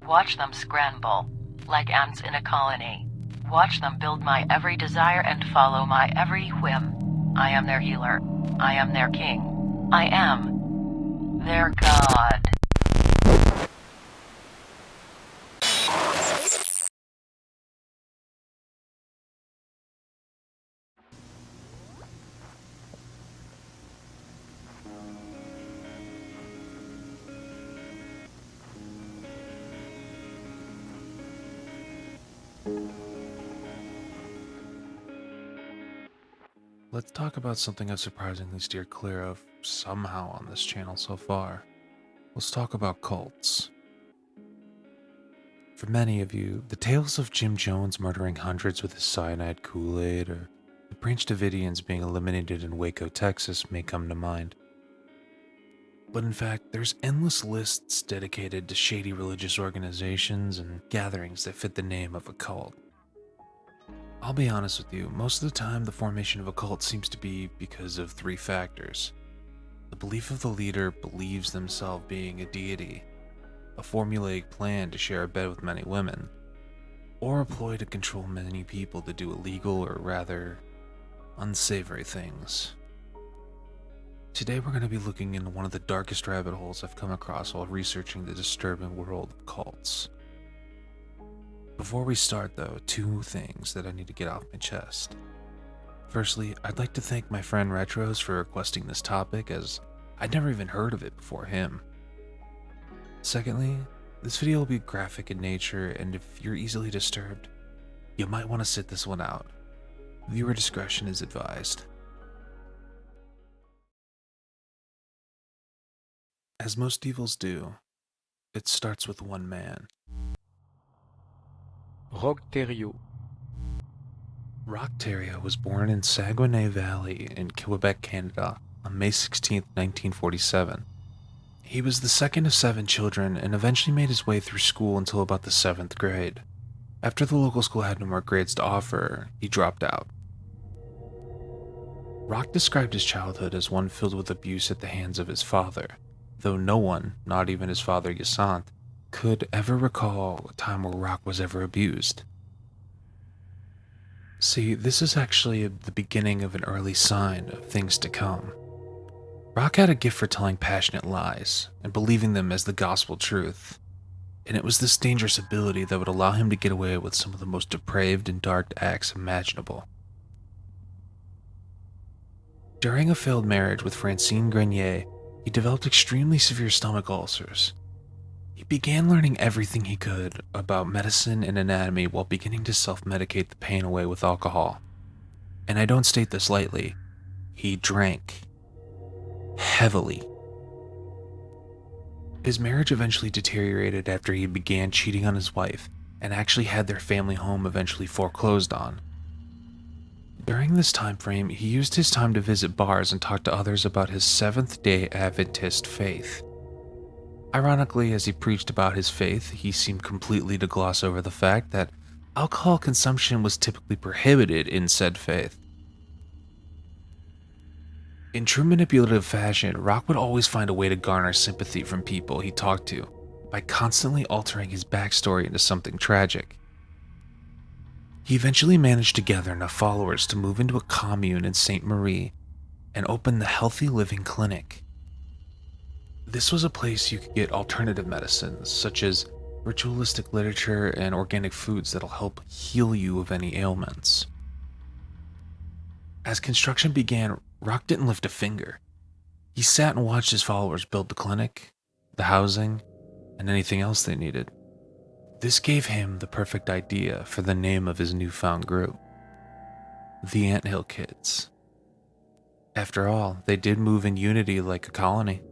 Watch them scramble, like ants in a colony. Watch them build my every desire and follow my every whim. I am their healer. I am their king. I am their god. Let's talk about something I've surprisingly steered clear of somehow on this channel so far. Let's talk about cults. For many of you, the tales of Jim Jones murdering hundreds with his cyanide Kool-Aid or the Branch Davidians being eliminated in Waco, Texas may come to mind. But in fact, there's endless lists dedicated to shady religious organizations and gatherings that fit the name of a cult. I'll be honest with you, most of the time the formation of a cult seems to be because of three factors. The belief of the leader believes themselves being a deity, a formulaic plan to share a bed with many women, or a ploy to control many people to do illegal or rather unsavory things. Today we're going to be looking into one of the darkest rabbit holes I've come across while researching the disturbing world of cults. Before we start though, two things that I need to get off my chest. Firstly, I'd like to thank my friend Retros for requesting this topic, as I'd never even heard of it before him. Secondly, this video will be graphic in nature, and if you're easily disturbed, you might want to sit this one out. Viewer discretion is advised. As most evils do, it starts with one man. Roch Thériault was born in Saguenay Valley in Quebec, Canada on May 16, 1947. He was the second of 7 children and eventually made his way through school until about the 7th grade. After the local school had no more grades to offer, he dropped out. Roch described his childhood as one filled with abuse at the hands of his father, though no one, not even his father Yasant, could ever recall a time where Roch was ever abused. See, this is actually the beginning of an early sign of things to come. Roch had a gift for telling passionate lies and believing them as the gospel truth, and it was this dangerous ability that would allow him to get away with some of the most depraved and dark acts imaginable. During a failed marriage with Francine Grenier, he developed extremely severe stomach ulcers. He began learning everything he could about medicine and anatomy while beginning to self-medicate the pain away with alcohol. And I don't state this lightly, he drank heavily. His marriage eventually deteriorated after he began cheating on his wife and actually had their family home eventually foreclosed on. During this time frame, he used his time to visit bars and talk to others about his Seventh-day Adventist faith. Ironically, as he preached about his faith, he seemed completely to gloss over the fact that alcohol consumption was typically prohibited in said faith. In true manipulative fashion, Roch would always find a way to garner sympathy from people he talked to by constantly altering his backstory into something tragic. He eventually managed to gather enough followers to move into a commune in Sainte Marie and open the Healthy Living Clinic. This was a place you could get alternative medicines, such as ritualistic literature and organic foods that'll help heal you of any ailments. As construction began, Roch didn't lift a finger. He sat and watched his followers build the clinic, the housing, and anything else they needed. This gave him the perfect idea for the name of his newfound group, the Anthill Kids. After all, they did move in unity like a colony.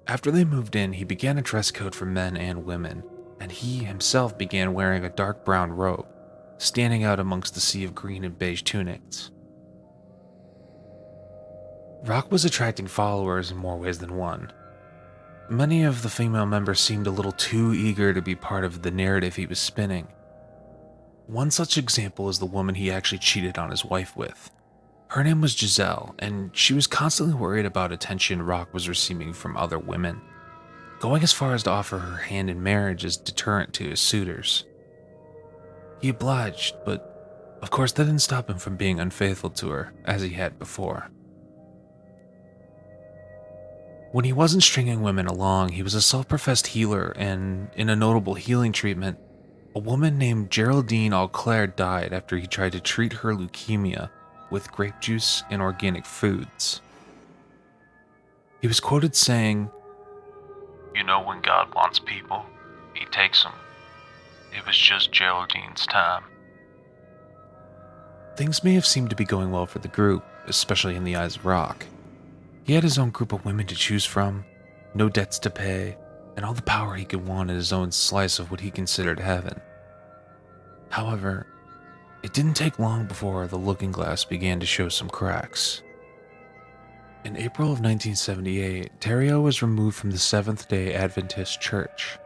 After they moved in, he began a dress code for men and women, and he himself began wearing a dark brown robe, standing out amongst the sea of green and beige tunics. Roch was attracting followers in more ways than one. Many of the female members seemed a little too eager to be part of the narrative he was spinning. One such example is the woman he actually cheated on his wife with. Her name was Giselle, and she was constantly worried about attention Roch was receiving from other women. going as far as to offer her hand in marriage as deterrent to his suitors. He obliged, but of course that didn't stop him from being unfaithful to her, as he had before. When he wasn't stringing women along, he was a self-professed healer, and in a notable healing treatment, a woman named Geraldine Auclair died after he tried to treat her leukemia with grape juice and organic foods. He was quoted saying, "You know, when God wants people, he takes them. It was just Geraldine's time." Things may have seemed to be going well for the group, especially in the eyes of Rock. He had his own group of women to choose from, no debts to pay, and all the power he could want in his own slice of what he considered heaven. However, it didn't take long before the looking glass began to show some cracks. In April of 1978, Theriault was removed from the Seventh-day Adventist Church.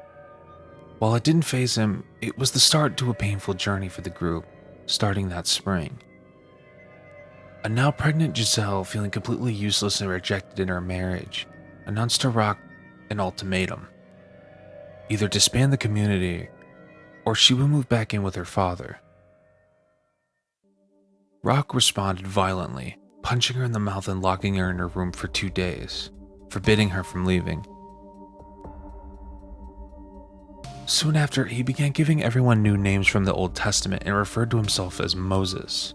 While it didn't faze him, it was the start to a painful journey for the group, starting that spring. A now pregnant Giselle, feeling completely useless and rejected in her marriage, announced to Rock an ultimatum: either disband the community, or she would move back in with her father. Rock responded violently, punching her in the mouth and locking her in her room for 2 days, forbidding her from leaving. Soon after, he began giving everyone new names from the Old Testament and referred to himself as Moses.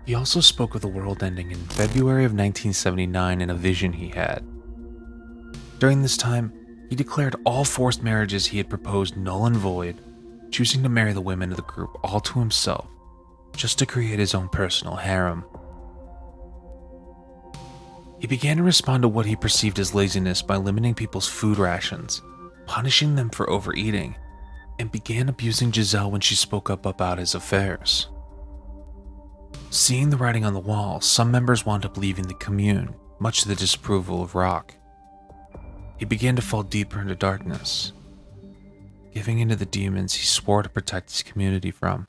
He also spoke of the world ending in February of 1979 in a vision he had. During this time, he declared all forced marriages he had proposed null and void, choosing to marry the women of the group all to himself, just to create his own personal harem. He began to respond to what he perceived as laziness by limiting people's food rations, punishing them for overeating, and began abusing Giselle when she spoke up about his affairs. Seeing the writing on the wall, some members wound up leaving the commune, much to the disapproval of Rock. He began to fall deeper into darkness, giving into the demons he swore to protect his community from.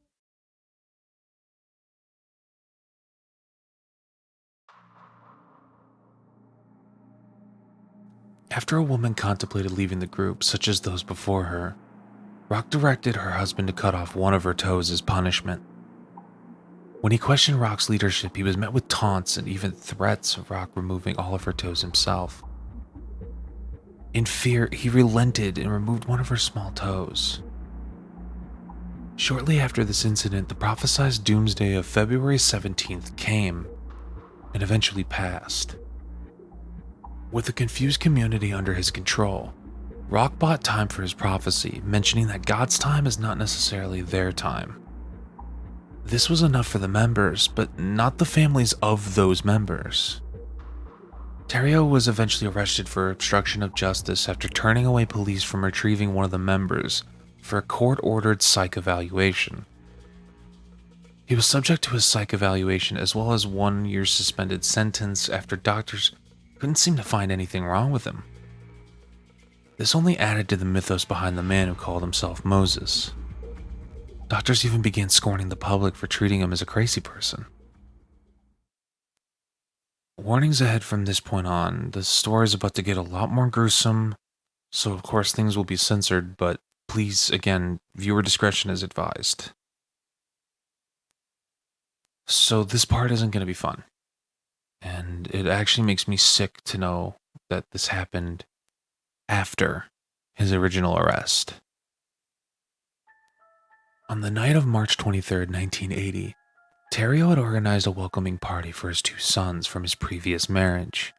After a woman contemplated leaving the group, such as those before her, Rock directed her husband to cut off one of her toes as punishment. When he questioned Rock's leadership, he was met with taunts and even threats of Rock removing all of her toes himself. In fear, he relented and removed one of her small toes. Shortly after this incident, the prophesied doomsday of February 17th came and eventually passed. With the confused community under his control, Rock bought time for his prophecy, mentioning that God's time is not necessarily their time. This was enough for the members, but not the families of those members. Theriault was eventually arrested for obstruction of justice after turning away police from retrieving one of the members for a court-ordered psych evaluation. He was subject to a psych evaluation as well as 1 year suspended sentence after doctors couldn't seem to find anything wrong with him. This only added to the mythos behind the man who called himself Moses. Doctors even began scorning the public for treating him as a crazy person. Warnings ahead from this point on, the story is about to get a lot more gruesome, so of course things will be censored, but please, again, viewer discretion is advised. So this part isn't going to be fun, and it actually makes me sick to know that this happened after his original arrest. On the night of March 23rd, 1980, Theriault had organized a welcoming party for his 2 sons from his previous marriage.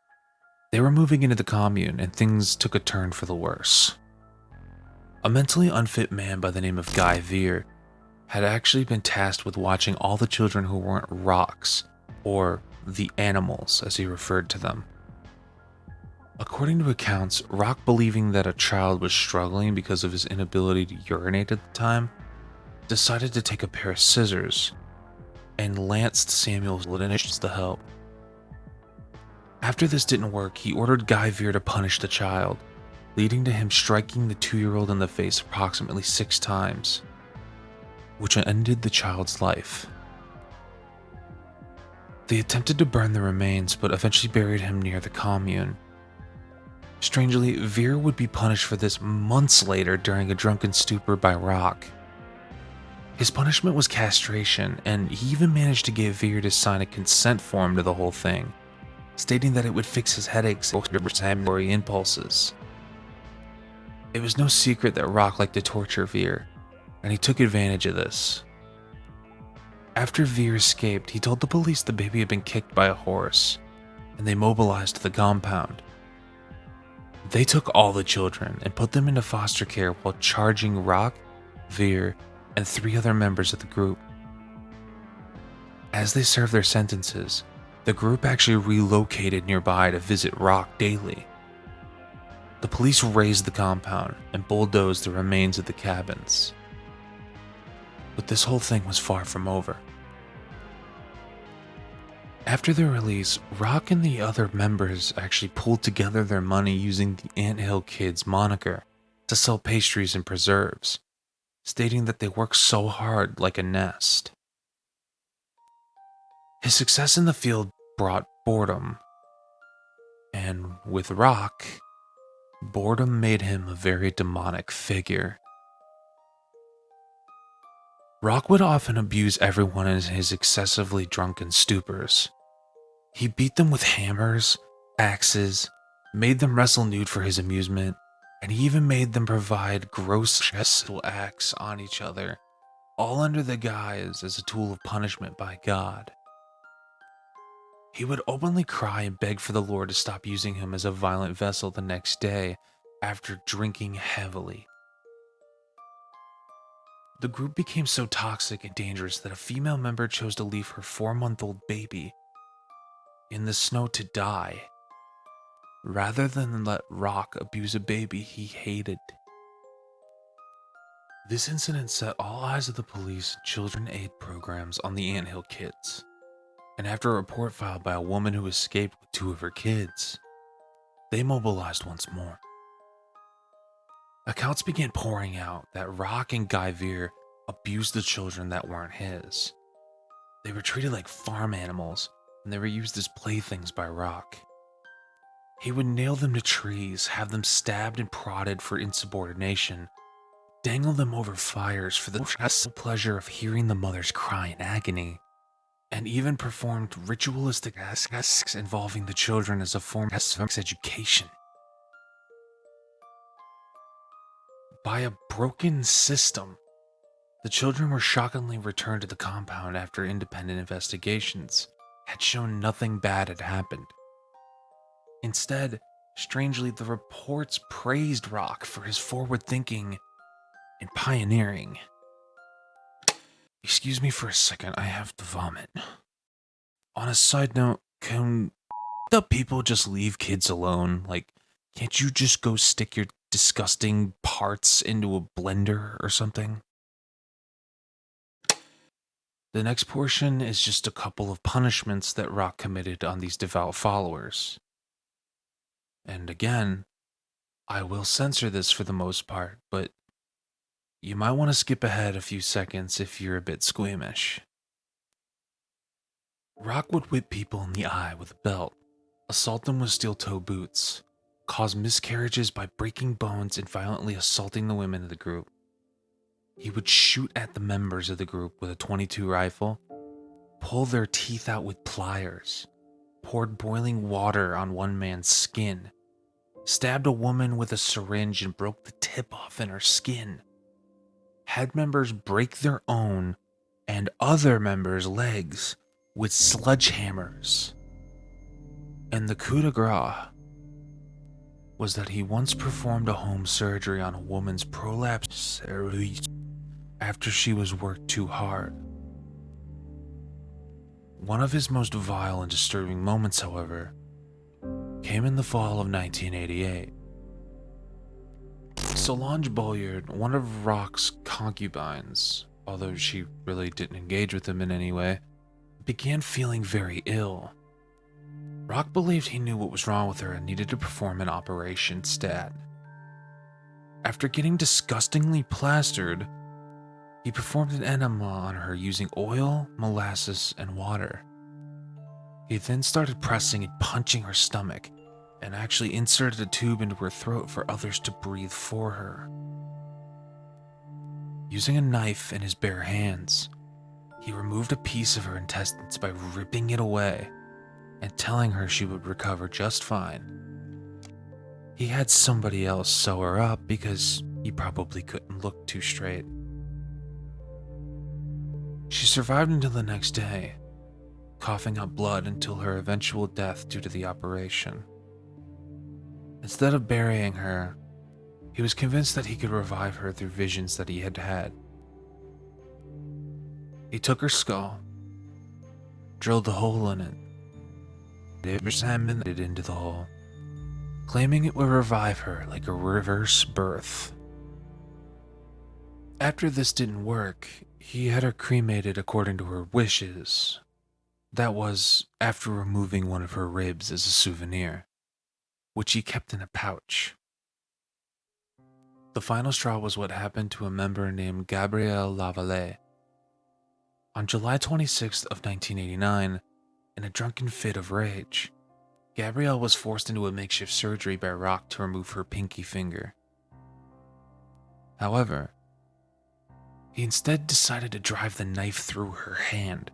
They were moving into the commune, and things took a turn for the worse. A mentally unfit man by the name of Guy Veer had actually been tasked with watching all the children who weren't rocks, or the animals as he referred to them. According to accounts, Rock, believing that a child was struggling because of his inability to urinate at the time, decided to take a pair of scissors and lanced Samuel Linish to help. After this didn't work, he ordered Guy Veer to punish the child, leading to him striking the 2-year-old in the face approximately 6 times, which ended the child's life. They attempted to burn the remains, but eventually buried him near the commune. Strangely, Veer would be punished for this months later during a drunken stupor by Rock. His punishment was castration, and he even managed to get Veer to sign a consent form to the whole thing, stating that it would fix his headaches and impulses. It was no secret that Rock liked to torture Veer, and he took advantage of this. After Veer escaped, he told the police the baby had been kicked by a horse, and they mobilized the compound. They took all the children and put them into foster care while charging Rock, Veer, and 3 other members of the group. As they served their sentences, the group actually relocated nearby to visit Rock daily. The police razed the compound and bulldozed the remains of the cabins. But this whole thing was far from over. After their release, Rock and the other members actually pulled together their money using the Anthill Kids moniker to sell pastries and preserves, stating that they worked so hard like a nest. His success in the field brought boredom, and with Rock, boredom made him a very demonic figure. Rock would often abuse everyone in his excessively drunken stupors. He beat them with hammers, axes, made them wrestle nude for his amusement, and he even made them provide gross sexual acts on each other, all under the guise as a tool of punishment by God. He would openly cry and beg for the Lord to stop using him as a violent vessel the next day after drinking heavily. The group became so toxic and dangerous that a female member chose to leave her 4-month-old baby in the snow to die, rather than let Rock abuse a baby he hated. This incident set all eyes of the police and children aid programs on the Anthill Kids, and after a report filed by a woman who escaped with 2 of her kids, they mobilized once more. Accounts began pouring out that Rock and Guy Veer abused the children that weren't his. They were treated like farm animals, and they were used as playthings by Rock. He would nail them to trees, have them stabbed and prodded for insubordination, dangle them over fires for the pleasure of hearing the mothers cry in agony, and even performed ritualistic acts involving the children as a form of education. By a broken system, the children were shockingly returned to the compound after independent investigations had shown nothing bad had happened. Instead, strangely, the reports praised Rock for his forward thinking and pioneering. Excuse me for a second, I have to vomit. On a side note, can the people just leave kids alone? Like, can't you just go stick your disgusting parts into a blender or something? The next portion is just a couple of punishments that Rock committed on these devout followers. And again, I will censor this for the most part, but you might want to skip ahead a few seconds if you're a bit squeamish. Rock would whip people in the eye with a belt, assault them with steel-toe boots, cause miscarriages by breaking bones and violently assaulting the women of the group. He would shoot at the members of the group with a .22 rifle, pull their teeth out with pliers, poured boiling water on one man's skin, stabbed a woman with a syringe and broke the tip off in her skin, had members break their own and other members' legs with sledgehammers. And the coup de grace was that he once performed a home surgery on a woman's prolapsed cervix after she was worked too hard. One of his most vile and disturbing moments, however, came in the fall of 1988. Solange Bolliard, one of Rock's concubines, although she really didn't engage with him in any way, began feeling very ill. Rock believed he knew what was wrong with her and needed to perform an operation stat. After getting disgustingly plastered, he performed an enema on her using oil, molasses, and water. He then started pressing and punching her stomach, and actually inserted a tube into her throat for others to breathe for her. Using a knife in his bare hands, he removed a piece of her intestines by ripping it away and telling her she would recover just fine. He had somebody else sew her up because he probably couldn't look too straight. She survived until the next day, coughing up blood until her eventual death due to the operation. Instead of burying her, he was convinced that he could revive her through visions that he had had. He took her skull, drilled a hole in it, and it into the hole, claiming it would revive her like a reverse birth. After this didn't work, he had her cremated according to her wishes. That was, after removing one of her ribs as a souvenir, which he kept in a pouch. The final straw was what happened to a member named Gabriel Lavallee. On July 26th of 1989, in a drunken fit of rage, Gabrielle was forced into a makeshift surgery by Rock to remove her pinky finger. However, he instead decided to drive the knife through her hand,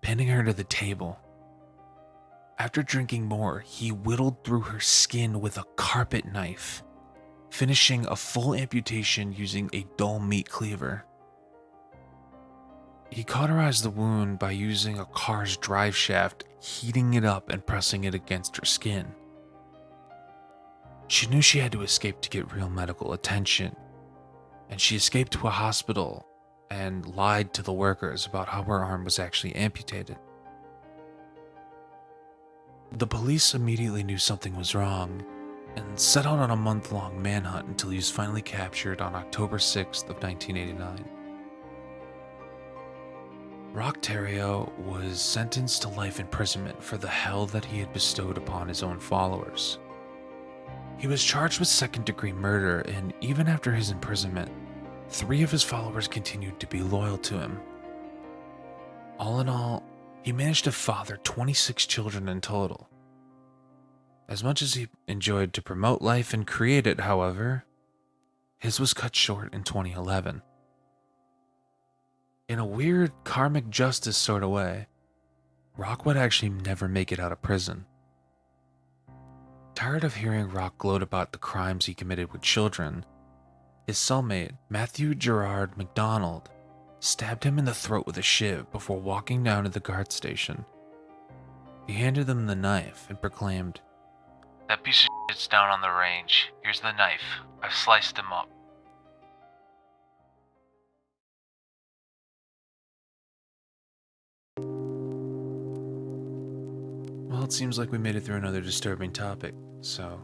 pinning her to the table. After drinking more, he whittled through her skin with a carpet knife, finishing a full amputation using a dull meat cleaver. He cauterized the wound by using a car's drive shaft, heating it up and pressing it against her skin. She knew she had to escape to get real medical attention, and she escaped to a hospital and lied to the workers about how her arm was actually amputated. The police immediately knew something was wrong and set out on a month-long manhunt until he was finally captured on October 6th of 1989. Rock Terrio was sentenced to life imprisonment for the hell that he had bestowed upon his own followers. He was charged with second-degree murder, and even after his imprisonment, 3 of his followers continued to be loyal to him. All in all, he managed to father 26 children in total. As much as he enjoyed to promote life and create it, however, his was cut short in 2011. In a weird karmic justice sort of way, Rock would actually never make it out of prison. Tired of hearing Rock gloat about the crimes he committed with children, his cellmate, Matthew Gerard McDonald, stabbed him in the throat with a shiv before walking down to the guard station. He handed them the knife and proclaimed, "That piece of shit's down on the range. Here's the knife. I've sliced him up." Well, it seems like we made it through another disturbing topic, so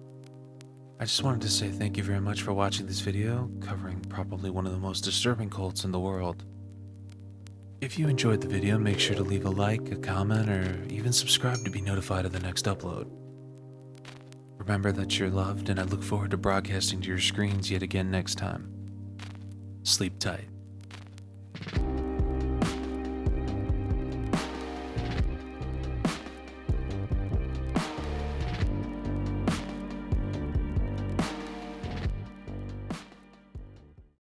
I just wanted to say thank you very much for watching this video, covering probably one of the most disturbing cults in the world. If you enjoyed the video, make sure to leave a like, a comment, or even subscribe to be notified of the next upload. Remember that you're loved, and I look forward to broadcasting to your screens yet again next time. Sleep tight.